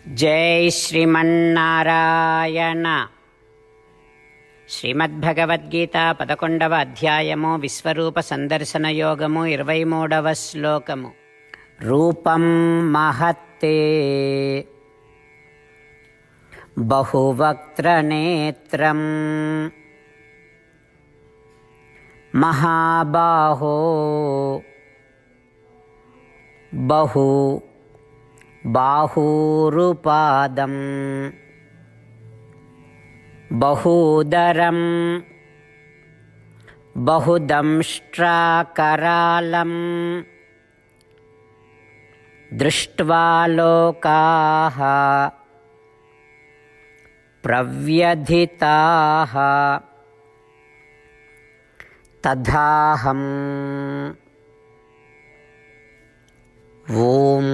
జై శ్రీమన్నారాయణ. శ్రీమద్భగవద్గీత 11వ అధ్యాయము విశ్వరూప సందర్శన యోగము 23వ శ్లోకము. రూపం మహత్తే బహువక్త్రనేత్రం మహాబాహో బహు బాహూరుపాదం బహూదరం బహుదంష్ట్రాకరాళం దృష్ట్వా లోకాః ప్రవ్యధితాః తథాహం. ఓం.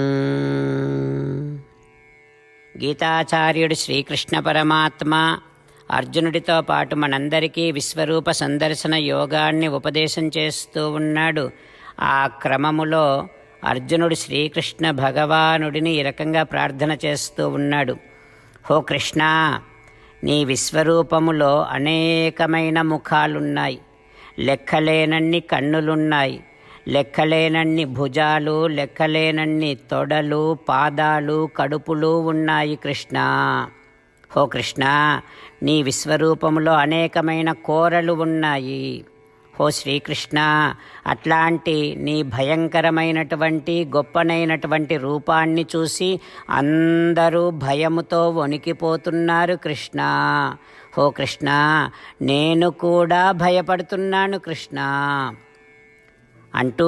గీతాచార్యుడు శ్రీకృష్ణ పరమాత్మ అర్జునుడితో పాటు మనందరికీ విశ్వరూప సందర్శన యోగాన్ని ఉపదేశం చేస్తూ ఉన్నాడు. ఆ క్రమములో అర్జునుడు శ్రీకృష్ణ భగవానుడిని ఈ రకంగా ప్రార్థన చేస్తూ ఉన్నాడు. హో కృష్ణ, నీ విశ్వరూపములో అనేకమైన ముఖాలున్నాయి, లెక్కలేనన్ని కన్నులున్నాయి, లెక్కలేనన్ని భుజాలు, లెక్కలేనన్ని తొడలు, పాదాలు, కడుపులు ఉన్నాయి కృష్ణ. హో కృష్ణ, నీ విశ్వరూపములో అనేకమైన కోరలు ఉన్నాయి. హో శ్రీకృష్ణ, అట్లాంటి నీ భయంకరమైనటువంటి గొప్పనైనటువంటి రూపాన్ని చూసి అందరూ భయముతో వణికిపోతున్నారు కృష్ణ. హో కృష్ణ, నేను కూడా భయపడుతున్నాను కృష్ణ అంటూ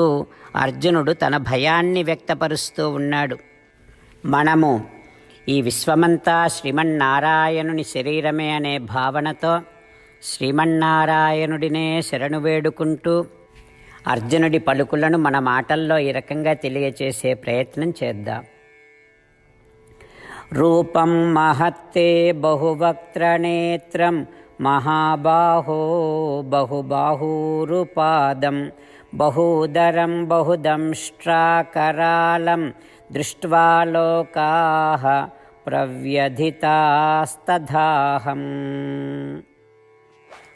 అర్జునుడు తన భయాన్ని వ్యక్తపరుస్తూ ఉన్నాడు. మనము ఈ విశ్వమంతా శ్రీమన్నారాయణుని శరీరమే అనే భావనతో శ్రీమన్నారాయణుడినే శరణు వేడుకుంటూ అర్జునుడి పలుకులను మన మాటల్లో ఈ రకంగా తెలియచేసే ప్రయత్నం చేద్దాం. రూపం మహత్తే బహువక్త్రనేత్రం మహాబాహో బహుబాహూరుపాదం బహూదరం బహుదంష్ట్రాకరాళం దృష్ట్వా లోకాః ప్రవ్యధితాస్తథాహం.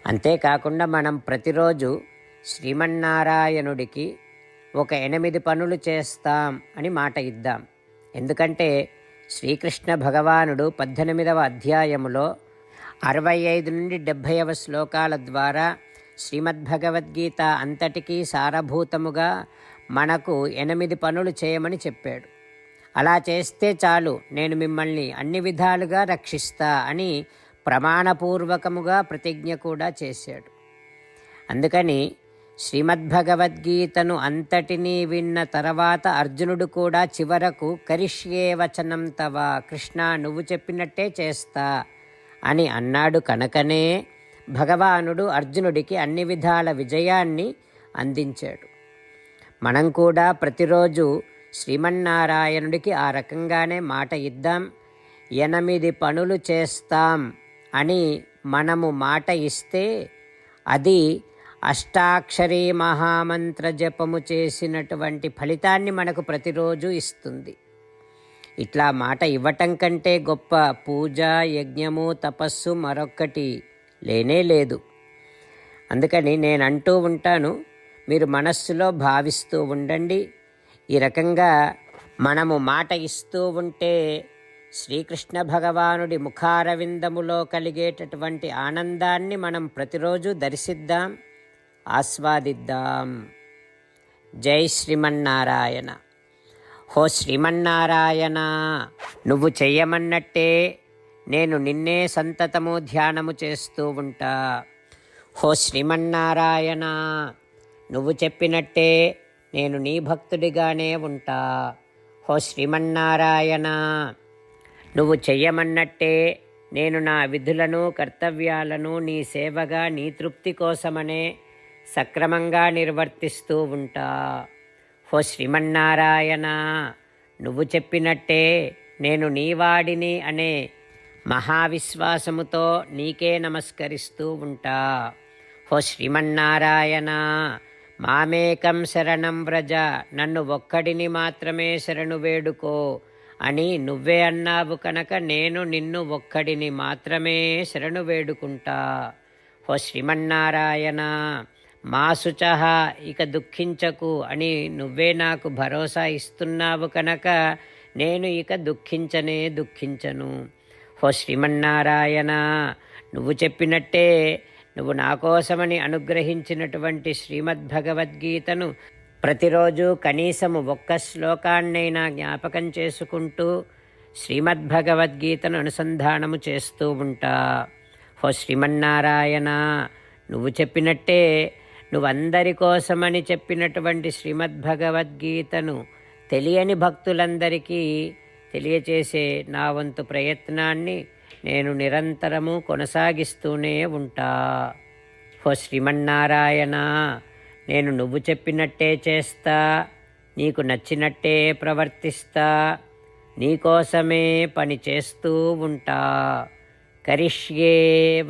అంతేకాకుండా మనం ప్రతిరోజు శ్రీమన్నారాయణుడికి ఒక 8 పనులు చేస్తాం అని మాట ఇద్దాం. ఎందుకంటే శ్రీకృష్ణ భగవానుడు 18వ అధ్యాయములో 65 నుండి 70వ శ్లోకాల ద్వారా శ్రీమద్భగవద్గీత అంతటికీ సారభూతముగా మనకు 8 పనులు చేయమని చెప్పాడు. అలా చేస్తే చాలు, నేను మిమ్మల్ని అన్ని విధాలుగా రక్షిస్తా అని ప్రమాణపూర్వకముగా ప్రతిజ్ఞ కూడా చేశాడు. అందుకని శ్రీమద్భగవద్గీతను అంతటినీ విన్న తర్వాత అర్జునుడు కూడా చివరకు కరిష్యే వచనం తవ, కృష్ణ నువ్వు చెప్పినట్టే చేస్తా అని అన్నాడు. కనుకనే భగవానుడు అర్జునుడికి అన్ని విధాల విజయాన్ని అందించాడు. మనం కూడా ప్రతిరోజు శ్రీమన్నారాయణుడికి ఆ రకంగానే మాట ఇద్దాం. 8 పనులు చేస్తాం అని మనము మాట ఇస్తే అది అష్టాక్షరీ మహామంత్ర జపము చేసినటువంటి ఫలితాన్ని మనకు ప్రతిరోజు ఇస్తుంది. ఇట్లా మాట ఇవ్వటం కంటే గొప్ప పూజ, యజ్ఞము, తపస్సు మరొక్కటి లేనే లేదు. అందుకని నేను అంటూ ఉంటాను, మీరు మనస్సులో భావిస్తూ ఉండండి. ఈ రకంగా మనము మాట ఇస్తూ ఉంటే శ్రీకృష్ణ భగవానుడి ముఖారవిందములో కలిగేటటువంటి ఆనందాన్ని మనం ప్రతిరోజు దర్శిద్దాం, ఆస్వాదిద్దాం. జై శ్రీమన్నారాయణ. హో శ్రీమన్నారాయణ, నువ్వు చెయ్యమన్నట్టే నేను నిన్నే సంతతము ధ్యానము చేస్తూ ఉంటా. హో శ్రీమన్నారాయణ, నువ్వు చెప్పినట్టే నేను నీ భక్తుడిగానే ఉంటా. హో శ్రీమన్నారాయణ, నువ్వు చెయ్యమన్నట్టే నేను నా విధులను కర్తవ్యాలను నీ సేవగా నీ తృప్తి కోసమనే సక్రమంగా నిర్వర్తిస్తూ ఉంటా. హో శ్రీమన్నారాయణ, నువ్వు చెప్పినట్టే నేను నీవాడిని అనే మహావిశ్వాసముతో నీకే నమస్కరిస్తూ ఉంటా. హో శ్రీమన్నారాయణ, మామేకం శరణం వ్రజ, నన్ను ఒక్కడిని మాత్రమే శరణు వేడుకో అని నువ్వే అన్నావు కనుక నేను నిన్ను ఒక్కడిని మాత్రమే శరణు వేడుకుంటా. ఓ శ్రీమన్నారాయణ, మా శుచః, ఇక దుఃఖించకు అని నువ్వే నాకు భరోసా ఇస్తున్నావు కనుక నేను ఇక దుఃఖించను. ఓ శ్రీమన్నారాయణ, నువ్వు చెప్పినట్టే నువ్వు నా కోసమని అనుగ్రహించినటువంటి శ్రీమద్భగవద్గీతను ప్రతిరోజు కనీసము ఒక్క శ్లోకాన్నైనా జ్ఞాపకం చేసుకుంటూ శ్రీమద్భగవద్గీతను అనుసంధానము చేస్తూ ఉంటా. ఓ శ్రీమన్నారాయణ, నువ్వు చెప్పినట్టే నువ్వందరి కోసమని చెప్పినటువంటి శ్రీమద్భగవద్గీతను తెలియని భక్తులందరికీ తెలియచేసే నా వంతు ప్రయత్నాన్ని నేను నిరంతరము కొనసాగిస్తూనే ఉంటా. ఓ శ్రీమన్నారాయణ, నేను నువ్వు చెప్పినట్టే చేస్తా, నీకు నచ్చినట్టే ప్రవర్తిస్తా, నీకోసమే పని చేస్తూ ఉంటా. కరిష్యే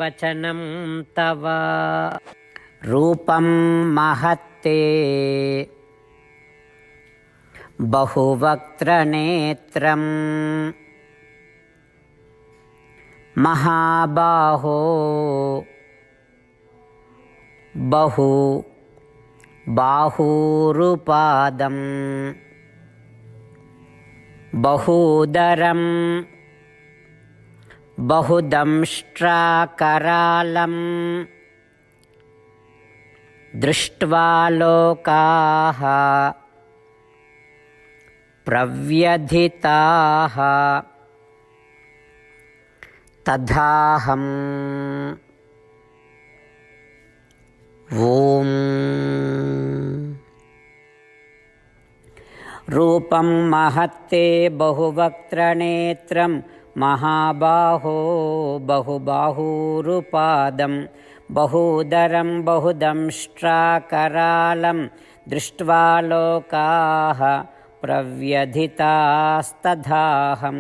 వచనం తవ. రూపం మహత్తే బహువక్త్రనేత్రం మహాబాహో బహు బాహూరుపాదం బహూదరం బహుదంష్ట్రాకరాళం దృష్ట్వా లోకాః ప్రవ్యధితాః తథాహం. ఓం. రూపం మహత్తే బహువక్త్రనేత్రం మహాబాహో బహుబాహూరుపాదం బహూదరం బహుదంష్ట్రాకరాళం దృష్ట్వా లోకాః ప్రవ్యధితాస్తథాహం.